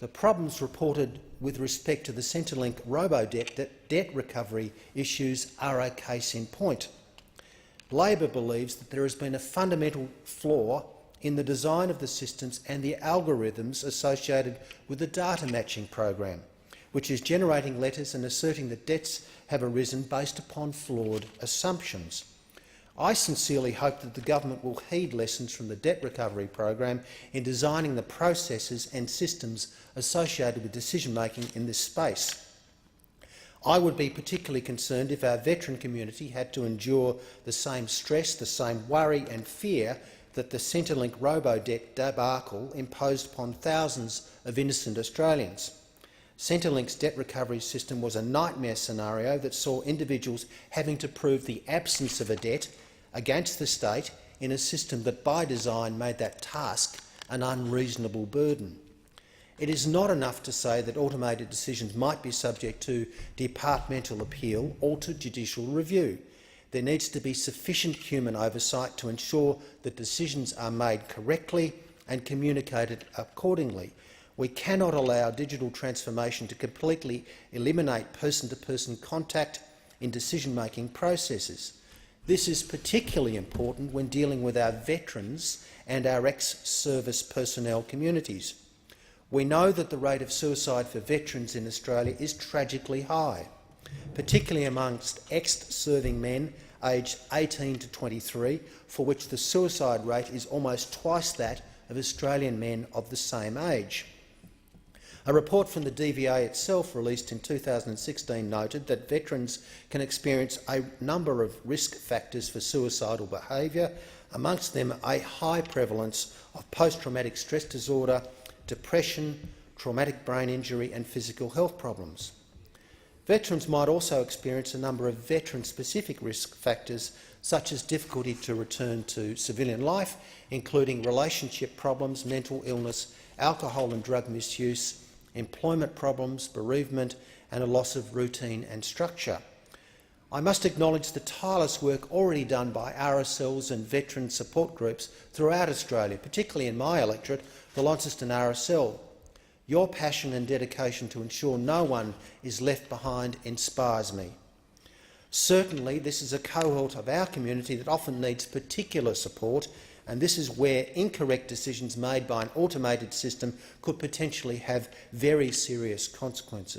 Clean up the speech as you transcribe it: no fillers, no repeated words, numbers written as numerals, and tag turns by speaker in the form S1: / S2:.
S1: The problems reported with respect to the Centrelink robo-debt recovery issues are a case in point. Labor believes that there has been a fundamental flaw in the design of the systems and the algorithms associated with the data matching program, which is generating letters and asserting that debts have arisen based upon flawed assumptions. I sincerely hope that the government will heed lessons from the debt recovery program in designing the processes and systems associated with decision-making in this space. I would be particularly concerned if our veteran community had to endure the same stress, the same worry and fear that the Centrelink robo-debt debacle imposed upon thousands of innocent Australians. Centrelink's debt recovery system was a nightmare scenario that saw individuals having to prove the absence of a debt against the state in a system that by design made that task an unreasonable burden. It is not enough to say that automated decisions might be subject to departmental appeal or to judicial review. There needs to be sufficient human oversight to ensure that decisions are made correctly and communicated accordingly. We cannot allow digital transformation to completely eliminate person-to-person contact in decision-making processes. This is particularly important when dealing with our veterans and our ex-service personnel communities. We know that the rate of suicide for veterans in Australia is tragically high, particularly amongst ex-serving men aged 18 to 23, for which the suicide rate is almost twice that of Australian men of the same age. A report from the DVA itself, released in 2016, noted that veterans can experience a number of risk factors for suicidal behaviour, amongst them a high prevalence of post-traumatic stress disorder, depression, traumatic brain injury and physical health problems. Veterans might also experience a number of veteran-specific risk factors, such as difficulty to return to civilian life, including relationship problems, mental illness, alcohol and drug misuse, employment problems, bereavement and a loss of routine and structure. I must acknowledge the tireless work already done by RSLs and veteran support groups throughout Australia, particularly in my electorate, the Launceston RSL. Your passion and dedication to ensure no one is left behind inspires me. Certainly, this is a cohort of our community that often needs particular support, and this is where incorrect decisions made by an automated system could potentially have very serious consequences.